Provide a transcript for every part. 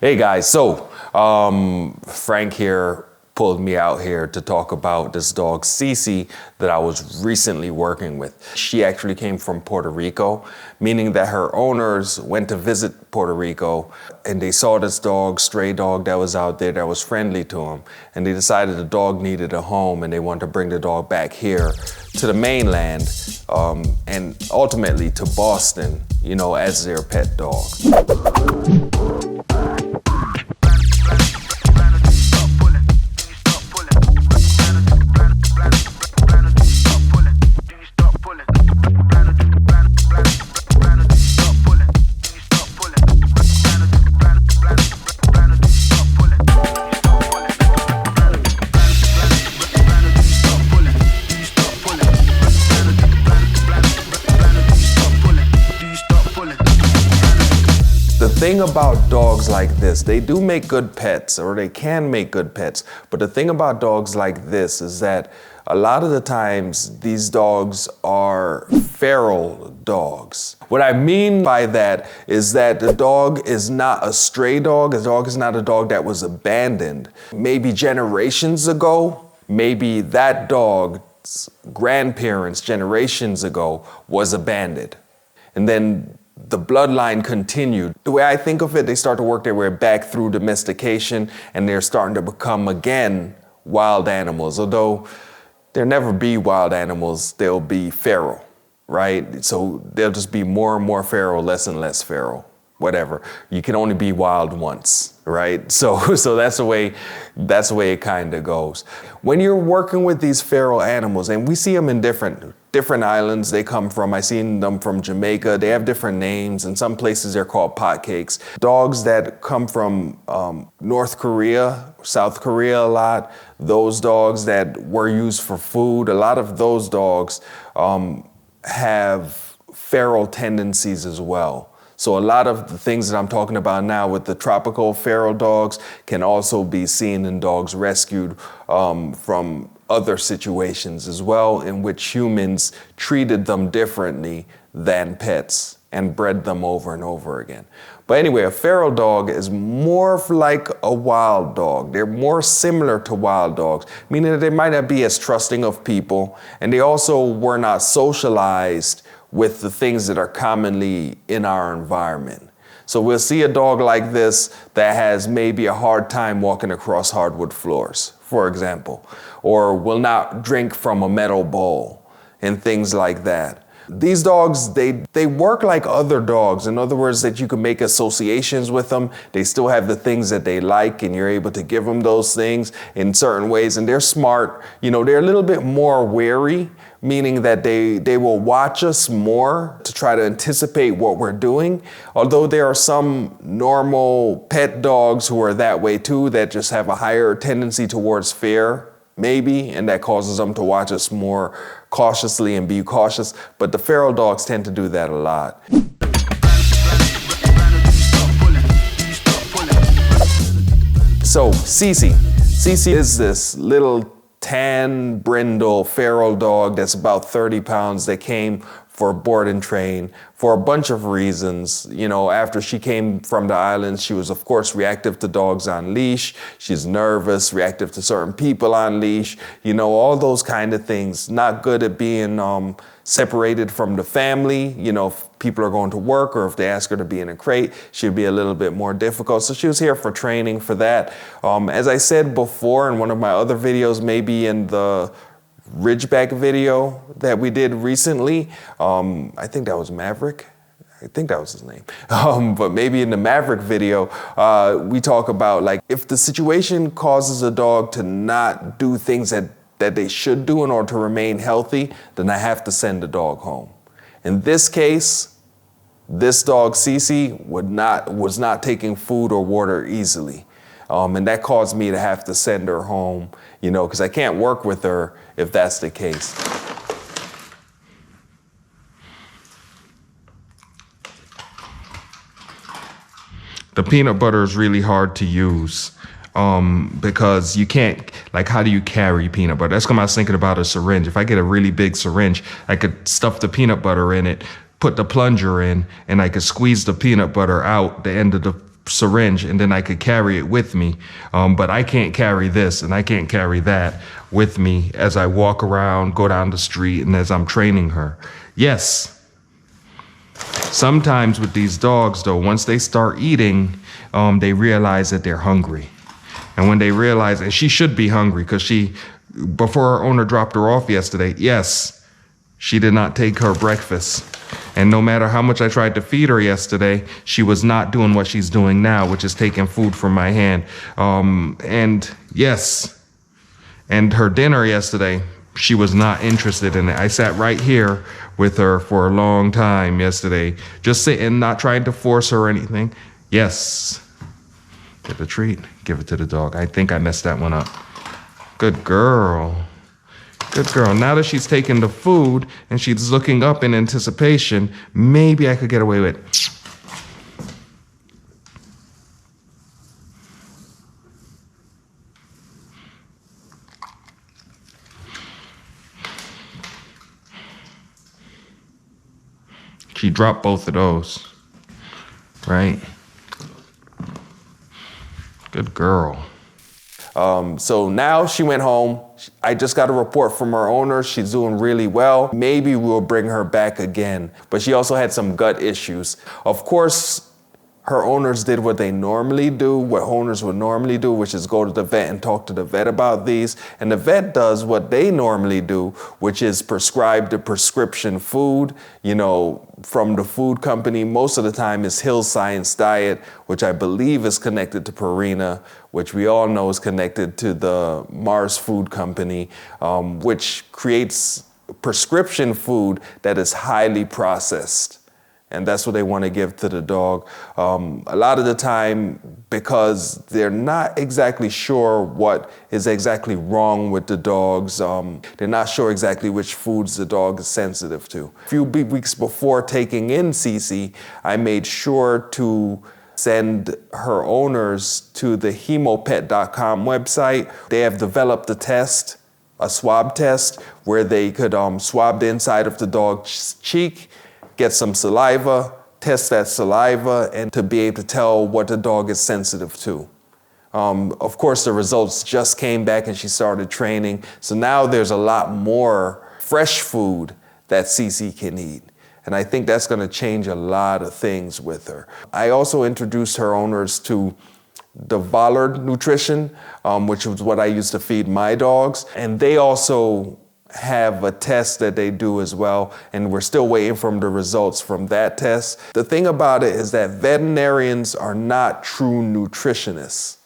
Hey guys, so Frank here pulled me out here to talk about this dog Cece that I was recently working with. She actually came from Puerto Rico, meaning that her owners went to visit Puerto Rico and they saw this dog, stray dog that was out there that was friendly to them. And they decided the dog needed a home and they wanted to bring the dog back here to the mainland and ultimately to Boston, you know, as their pet dog. The thing about dogs like this, they do make good pets, or they can make good pets, but the thing about dogs like this is that a lot of the times these dogs are feral dogs. What I mean by that is that the dog is not a stray dog, the dog is not a dog that was abandoned. Maybe generations ago, maybe that dog's grandparents generations ago was abandoned. And then the bloodline continued. The way I think of it, they start to work their way back through domestication and they're starting to become again wild animals. Although there'll never be wild animals, they'll be feral, right? So they'll just be more and more feral, less and less feral, whatever. You can only be wild once, right? So that's the way it kind of goes. When you're working with these feral animals, and we see them in different islands they come from. I've seen them from Jamaica. They have different names. In some places they're called potcakes. Dogs that come from North Korea, South Korea a lot, those dogs that were used for food, a lot of those dogs have feral tendencies as well. So a lot of the things that I'm talking about now with the tropical feral dogs can also be seen in dogs rescued from other situations as well, in which humans treated them differently than pets and bred them over and over again. But anyway, a feral dog is more like a wild dog. They're more similar to wild dogs, meaning that they might not be as trusting of people, and they also were not socialized with the things that are commonly in our environment. So we'll see a dog like this that has maybe a hard time walking across hardwood floors, for example, or will not drink from a metal bowl and things like that. These dogs, they work like other dogs. In other words, that you can make associations with them. They still have the things that they like and you're able to give them those things in certain ways. And they're smart. You know, they're a little bit more wary, meaning that they will watch us more to try to anticipate what we're doing. Although there are some normal pet dogs who are that way too, that just have a higher tendency towards fear, maybe, and that causes them to watch us more cautiously and be cautious. But the feral dogs tend to do that a lot. So Cece is this little tan brindle feral dog that's about 30 pounds that came for board and train for a bunch of reasons. You know, after she came from the islands, she was of course reactive to dogs on leash. She's nervous, reactive to certain people on leash, you know, all those kind of things. Not good at being separated from the family. You know, if people are going to work or if they ask her to be in a crate, she'd be a little bit more difficult. So she was here for training for that. As I said before in one of my other videos, maybe in the Ridgeback video that we did recently, I think that was Maverick. I think that was his name. But maybe in the Maverick video, we talk about like if the situation causes a dog to not do things that they should do in order to remain healthy, then I have to send the dog home. In this case, this dog Cece was not taking food or water easily. And that caused me to have to send her home, you know, because I can't work with her if that's the case. The peanut butter is really hard to use because you can't, like, how do you carry peanut butter? That's what I was thinking about a syringe. If I get a really big syringe, I could stuff the peanut butter in it, put the plunger in, and I could squeeze the peanut butter out the end of the syringe, and then I could carry it with me. But I can't carry this and I can't carry that with me as I walk around, go down the street, and as I'm training her. Yes. Sometimes with these dogs, though, once they start eating, they realize that they're hungry. And when they realize, and she should be hungry because before her owner dropped her off yesterday, yes, she did not take her breakfast. And no matter how much I tried to feed her yesterday, she was not doing what she's doing now, which is taking food from my hand. And yes, and her dinner yesterday, she was not interested in it. I sat right here with her for a long time yesterday, just sitting, not trying to force her or anything. Yes, get a treat, give it to the dog. I think I messed that one up. Good girl. Good girl. Now that she's taken the food and she's looking up in anticipation, maybe I could get away with it. She dropped both of those, right? Good girl. So now she went home. I just got a report from her owner. She's doing really well. Maybe we'll bring her back again. But she also had some gut issues. Of course, her owners did what they normally do, what owners would normally do, which is go to the vet and talk to the vet about these. And the vet does what they normally do, which is prescribe the prescription food, from the food company. Most of the time is Hill Science Diet, which I believe is connected to Purina, which we all know is connected to the Mars Food Company, which creates prescription food that is highly processed. And that's what they want to give to the dog. A lot of the time, because they're not exactly sure what is exactly wrong with the dogs. They're not sure exactly which foods the dog is sensitive to. A few weeks before taking in Cece, I made sure to send her owners to the hemopet.com website. They have developed a swab test, where they could swab the inside of the dog's cheek, get some saliva, test that saliva, and to be able to tell what the dog is sensitive to. Of course, the results just came back and she started training. So now there's a lot more fresh food that Cece can eat. And I think that's gonna change a lot of things with her. I also introduced her owners to the Vollard nutrition, which was what I used to feed my dogs. And they also have a test that they do as well, and we're still waiting for the results from that test. The thing about it is that veterinarians are not true nutritionists,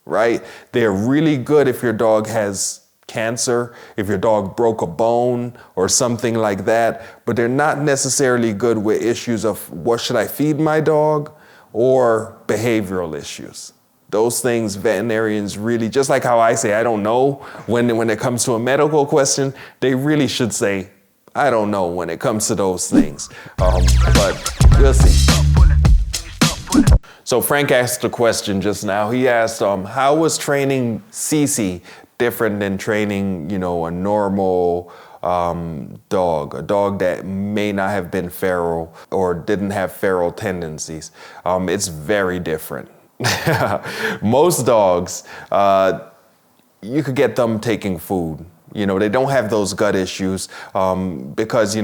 right? They're really good if your dog has cancer, if your dog broke a bone or something like that, but they're not necessarily good with issues of what should I feed my dog or behavioral issues. Those things veterinarians really, just like how I say, I don't know when it comes to a medical question, they really should say, I don't know when it comes to those things. But we'll see. So Frank asked a question just now. He asked, how was training Cece different than training, a normal dog, a dog that may not have been feral or didn't have feral tendencies? It's very different. Most dogs, you could get them taking food. They don't have those gut issues because,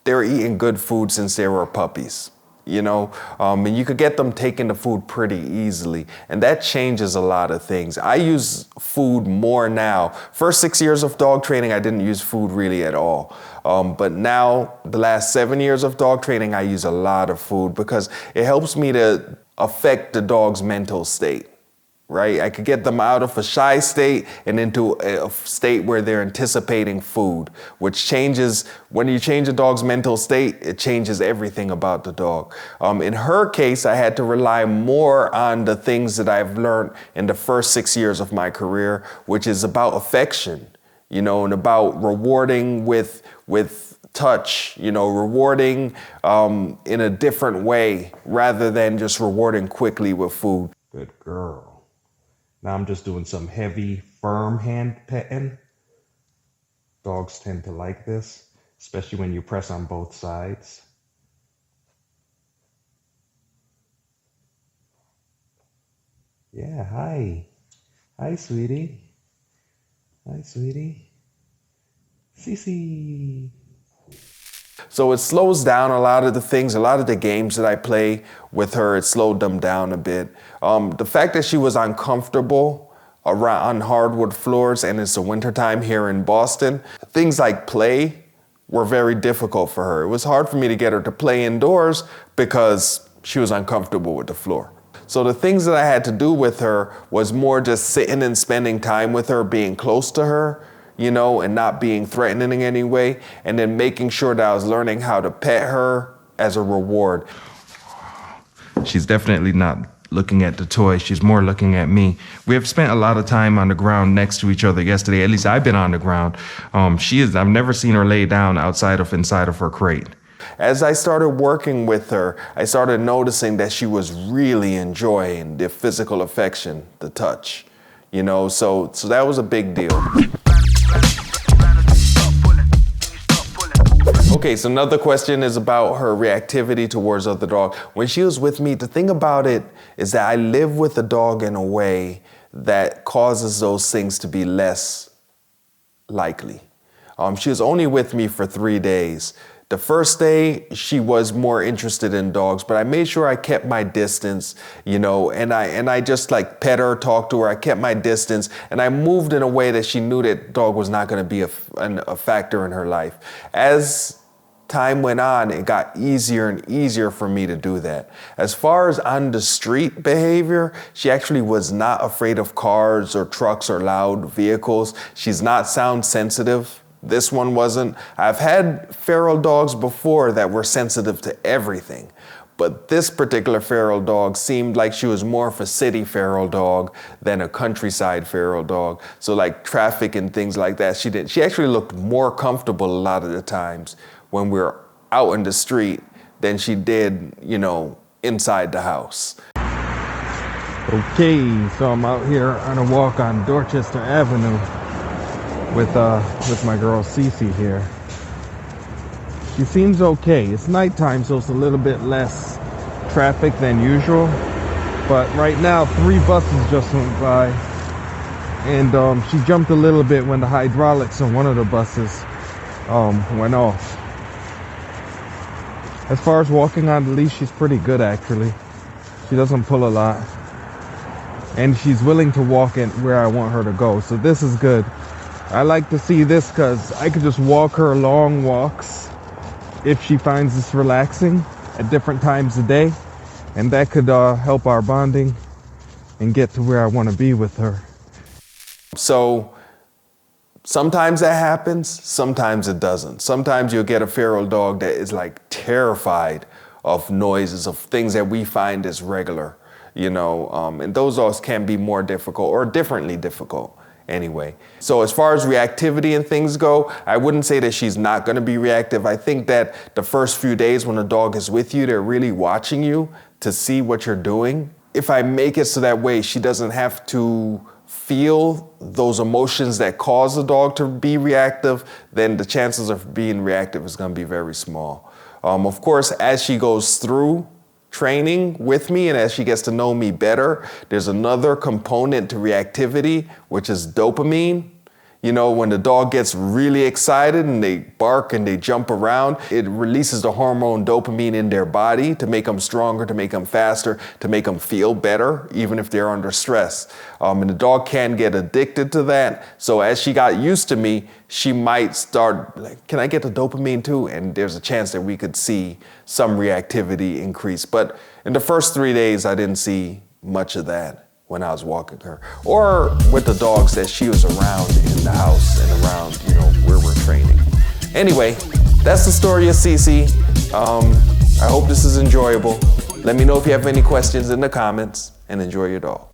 they're eating good food since they were puppies. And you could get them taking the food pretty easily. And that changes a lot of things. I use food more now. First 6 years of dog training, I didn't use food really at all. But now, the last 7 years of dog training, I use a lot of food because it helps me to affect the dog's mental state, right? I could get them out of a shy state and into a state where they're anticipating food, which changes, when you change a dog's mental state, it changes everything about the dog. In her case, I had to rely more on the things that I've learned in the first 6 years of my career, which is about affection, and about rewarding with touch, rewarding in a different way rather than just rewarding quickly with food. Good girl. Now I'm just doing some heavy, firm hand petting. Dogs tend to like this, especially when you press on both sides. Yeah, hi. Hi, sweetie. Hi, sweetie. Cece. So it slows down a lot of the things, a lot of the games that I play with her, it slowed them down a bit. The fact that she was uncomfortable around on hardwood floors, and it's the wintertime here in Boston, things like play were very difficult for her. It was hard for me to get her to play indoors because she was uncomfortable with the floor. So the things that I had to do with her was more just sitting and spending time with her, being close to her, you know, and not being threatening in any way, and then making sure that I was learning how to pet her as a reward. She's definitely not looking at the toy. She's more looking at me. We have spent a lot of time on the ground next to each other yesterday. At least I've been on the ground. I've never seen her lay down inside of her crate. As I started working with her, I started noticing that she was really enjoying the physical affection, the touch, you know, so that was a big deal. Okay, so another question is about her reactivity towards other dogs. When she was with me, the thing about it is that I live with the dog in a way that causes those things to be less likely. She was only with me for 3 days. The first day, she was more interested in dogs, but I made sure I kept my distance, you know, and I just like pet her, talked to her, I kept my distance, and I moved in a way that she knew that dog was not gonna be a factor in her life. As time went on, it got easier and easier for me to do that. As far as on the street behavior, she actually was not afraid of cars or trucks or loud vehicles. She's not sound sensitive. This one wasn't. I've had feral dogs before that were sensitive to everything, but this particular feral dog seemed like she was more of a city feral dog than a countryside feral dog. So like traffic and things like that, she actually looked more comfortable a lot of the times when we were out in the street than she did, you know, inside the house. Okay, so I'm out here on a walk on Dorchester Avenue with my girl Cece here. She seems okay. It's nighttime, so it's a little bit less traffic than usual. But right now, 3 buses just went by, and she jumped a little bit when the hydraulics on one of the buses went off. As far as walking on the leash, she's pretty good actually. She doesn't pull a lot, and she's willing to walk in where I want her to go. So this is good. I like to see this because I could just walk her long walks if she finds this relaxing at different times of day, and that could help our bonding and get to where I want to be with her. So sometimes that happens, sometimes it doesn't. Sometimes you'll get a feral dog that is like terrified of noises, of things that we find as regular, you know, and those dogs can be more difficult or differently difficult. Anyway, so as far as reactivity and things go, I wouldn't say that she's not going to be reactive. I think that the first few days when a dog is with you, they're really watching you to see what you're doing. If I make it so that way, she doesn't have to feel those emotions that cause the dog to be reactive, then the chances of being reactive is going to be very small. Of course, as she goes through training with me and as she gets to know me better, there's another component to reactivity, which is dopamine. You know, when the dog gets really excited and they bark and they jump around, it releases the hormone dopamine in their body to make them stronger, to make them faster, to make them feel better, even if they're under stress. And the dog can get addicted to that. So as she got used to me, she might start like, can I get the dopamine too? And there's a chance that we could see some reactivity increase. But in the first 3 days, I didn't see much of that when I was walking her, or with the dogs that she was around in the house and around, you know, where we're training. Anyway, that's the story of Cece. I hope this is enjoyable. Let me know if you have any questions in the comments, and enjoy your dog.